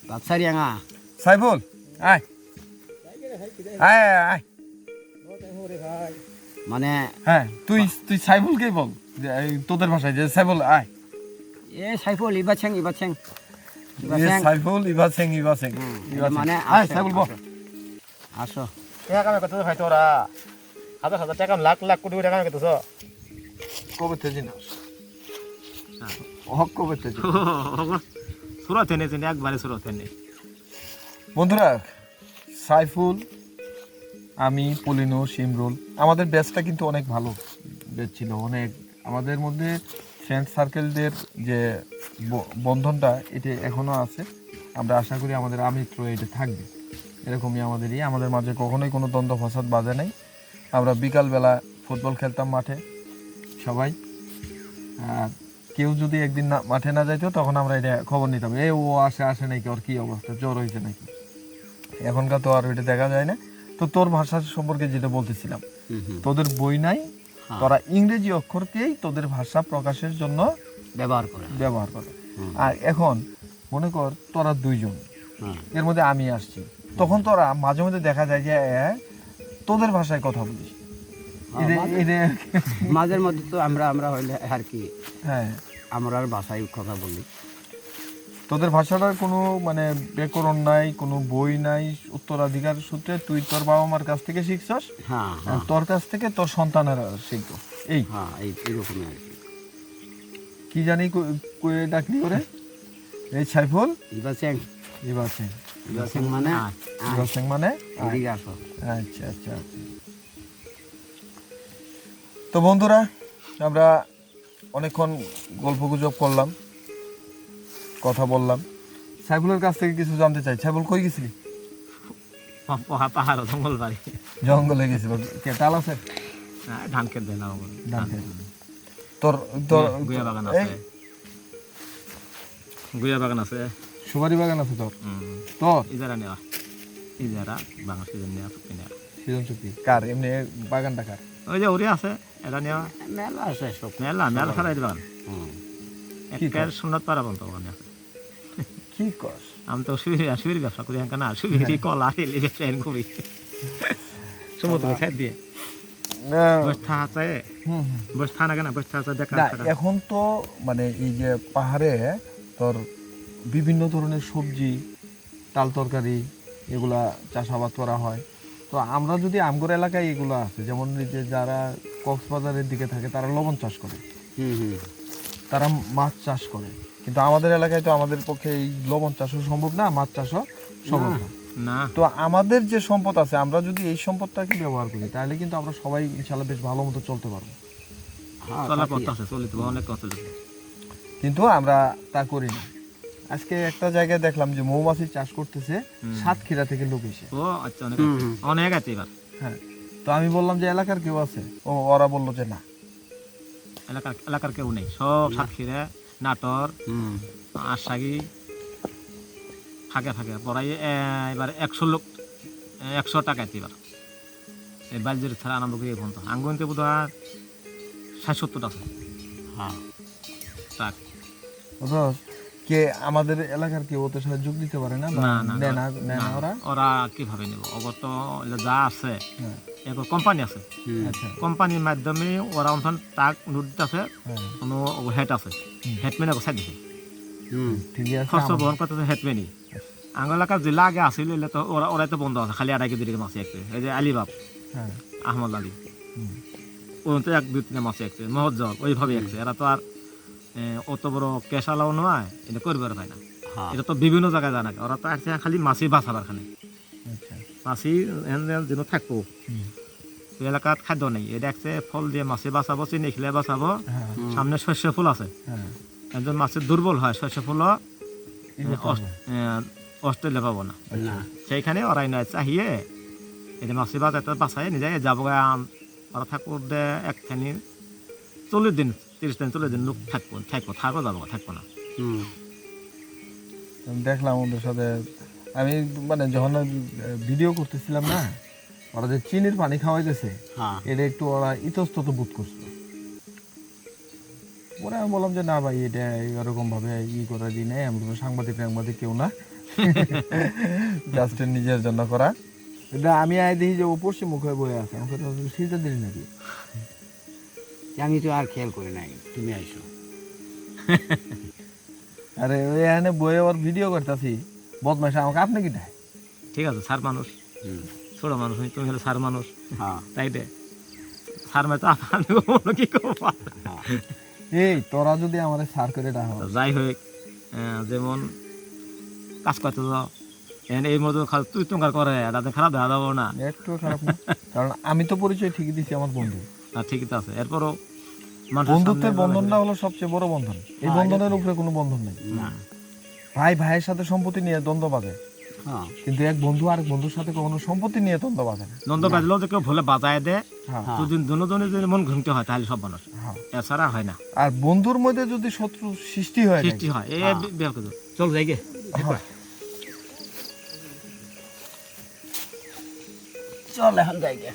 বাচ্চারিয়াঙা সাইফুল আয় আয় আয় মানে হ্যাঁ তুই তুই সাইফুলকেই বল তোদের ভাষায় যে সাইফুল আয় এ সাইফুল ইবাছেং সাইফুল ইবাছেং মানে আয় সাইফুল বল আসো টাকা কামে কত ভাই তোরা হাজার হাজার টাকা লাখ লাখ কোটি টাকা কামে কতছ কবে তেজি না হক কবে তেজি সুরত এনে একবারে সুরত এনে বন্ধুরা সাইফুল আমি পলিনো শিমরুল আমাদের ব্যাচটা কিন্তু অনেক ভালো ব্যাচ ছিল অনেক আমাদের মধ্যে ফ্রেন্ড সার্কেলদের যে বন্ধনটা এটা এখনো আছে আমরা আশা করি আমাদের আমিত্র এটা থাকবে এরকমই আমাদের মাঝে কখনোই কোনো দ্বন্দ্ব ফসাদ বাজে নাই আমরা বিকালবেলা ফুটবল খেলতাম মাঠে সবাই আর কেউ যদি একদিন মাঠে না যাইতো তখন আমরা এটা খবর নিতাম ও আসে নাকি ওর কি অবস্থা জ্বর হয়েছে নাকি এখনকার তো আর ওইটা দেখা যায় না তো তোর ভাষা সম্পর্কে যেটা বলতেছিলাম তোদের বই নাই তোরা ইংরেজি অক্ষরকেই তোদের ভাষা প্রকাশের জন্য ব্যবহার করে আর এখন মনে কর তোরা দুইজন এর মধ্যে আমি আসছি তখন তোরা মাঝে মধ্যে দেখা যায় যে তোদের ভাষায় কথা বলিস মাঝের মধ্যে তো আমরা হইলে আর কি হ্যাঁ আমরা ভাষায় কথা বলি তোদের ভাষাটার কোনো মানে ব্যাকরণ নাই কোনো বই নাই উত্তরাধিকার সূত্রে তুই তোর বাবা মার কাছ থেকে শিখছস তোর কাছ থেকে তোর সন্তানেরা শিখবো এইরকমই আর কি জানি ডাকলি করে এই সাইফুল ইবাছেং মানে আসো আচ্ছা আচ্ছা তো বন্ধুরা আমরা অনেকক্ষণ গল্প গুজব করলাম কথা বললাম সাইফুলের কাছ থেকে কিছু জানতে চাই সাইফুল কই গেছিলি পাহাড় জঙ্গল বাড়ি জঙ্গলে গেছিল কে তাল আছে ধান খেত দেয় না তোর তোর গুয়া বাগান আছে সুপারি বাগান আছে তোর ইজারা বাগান সিজন নেওয়া চুক্তি নেওয়া সিজন চুক্তি কার এমনি বাগানটা কার ওই যে ওরে আছে এটা নেওয়া মেলা আছে সব মেলা ফেলাই বাগান একের সুন্নত পারা বলতো ওখানে আছে কি কস আমি তো সুবির ব্যবসা করি না সুবিরি কলা এলি ব্যবসা করি সমুদ্র খাই দিয়ে বস্তা আছে বস্তা না কেন বস্তা আছে দেখা এখন তো মানে এই যে পাহাড়ে তোর বিভিন্ন ধরনের সবজি তাল তরকারি এগুলা চাষাবাদ করা হয় তো আমরা যদি আমগর এলাকায় এগুলো আছে যেমন যে যারা কক্সবাজারের দিকে থাকে তারা লবণ চাষ করে তারা মাছ চাষ করে কিন্তু আমাদের এলাকায় তো আমাদের পক্ষে এই লবণ চাষও সম্ভব না মাছ চাষও সম্ভব না তো আমাদের যে সম্পদ আছে আমরা যদি এই সম্পদটাকে ব্যবহার করি তাহলে কিন্তু আমরা সবাই ইনশাআল্লাহ বেশ ভালো মতো চলতে পারবো কিন্তু আমরা তা করি না আজকে একটা জায়গায় দেখলাম যে মৌমাছি চাষ করতেছে সাতক্ষীরা থেকে লোক এসে অনেক আছে এবার হ্যাঁ তো আমি বললাম যে এলাকার কেউ আছে ওরা বললো যে না এলাকার কেউ নেই সব সাতক্ষীরা নাটোর আশাগি ফাঁকে পড়াই এবার 100 টাকা এবার এই বালজুরি ছাড়া আনন্দ করে এখন তো আঙ্গুনতে বোধ হয় 60-70 টাকা টাক কে আমাদের এলাকার কেউ ওদের সাথে যোগ দিতে পারে না ওরা কিভাবে নেব ওগর তো যা আছে কোম্পানি আছে কোম্পানির মাধ্যমে ওরা অঞ্চল টাক নোট আছে কোনো হেড আছে হেডম্যান সাইড দিছে খরচ বহন করতেছে হেডম্যানই আঙ্গ এলাকার জেলা আগে আসিল তো ওরাই তো বন্ধ আছে খালি 2.5 কেজি মাছ একটু এই যে আলিবাব আহমদ আলী ওর তো 1-2-3 মাছ একটু মহজ্জল ওইভাবে একটু এরা তো আর অত বড় কেশালাও নয় এটা করবে পায় না এটা তো বিভিন্ন জায়গায় জানা ওরা তো আসছে খালি মাছই বাঁচাবার খানে মাছই যেন থাকবো এলাকাত খাদ্য নেই এটা একটা ফল দিয়ে মাছে বাঁচাবো চিনি খেলে বাঁচাবো সামনে শস্য ফুল আছে একজন মাছের দুর্বল হয় শস্য ফুল অস্ট্রেলিয়া পাবো না সেইখানে ওরাই নয় চাহিয়ে এটা মাছে বাজাতে বাঁচাই নিজে যাবো ওরা থাকবো একখানি 40 দিন 30 দিন লোক থাকবো যাবো না দেখলাম ওদের সাথে আমি মানে যখন ভিডিও করতেছিলাম না ওরা যে চিনির পানি খাওয়াইতেছে এটা একটু ওরা ইতস্তত বোধ করছিল পরে আমি বললাম যে না ভাই এটা এরকম ভাবে করে দিই নাই আমি সাংবাদিক কেউ না জাস্ট নিজের জন্য করা। এটা আমি আই দেখি যে ও পশ্চিম মুখে বয়ে আছে, আমাকে তো শীতে দিন নাকি। আমি তো আর খেয়াল করি নাই, তুমি আইসো। আরে ওই এখানে বয়ে ওর ভিডিও করতেছি, বদমাইশ আমাকে আপনি কি দেয়? ঠিক আছে, সার মানুষ, ছোট মানুষ, তুমি হলে সার মানুষ, হ্যাঁ তাই দে সার মে তো আপনি কি করবো। এই তোরা যদি আমার সার করে ডাক, যাই হোক, যেমন কাজ করতে যাও এই মতো তুই তোমার করে তাদের খারাপ দেখা যাবো না, একটু খারাপ না, কারণ আমি তো পরিচয় ঠিকই দিছি আমার বন্ধু। ঠিকই তো আছে। এরপরও বন্ধুত্বের বন্ধনটা হলো সবচেয়ে বড় বন্ধন, এই বন্ধনের উপরে কোনো বন্ধন নেই। ভাই ভাইয়ের সাথে সম্পত্তি নিয়ে দ্বন্দ্ব বাঁধে, কিন্তু এক বন্ধু আরেক বন্ধুর সাথে কখনো সম্পত্তি নিয়ে দ্বন্দ্ব বাঁধে না। দ্বন্দ্ব বাঁধলেও যে কেউ ভুলে বাজায় দেয়, হ্যাঁ, দুদিন দুজনের যদি মন ঘুমতে হয় তাহলে সব মানুষ, হ্যাঁ। এছাড়া হয় না। আর বন্ধুর মধ্যে যদি শত্রু সৃষ্টি হয়, সৃষ্টি হয়, এই চল যাই গে, চল এখন যাই গে।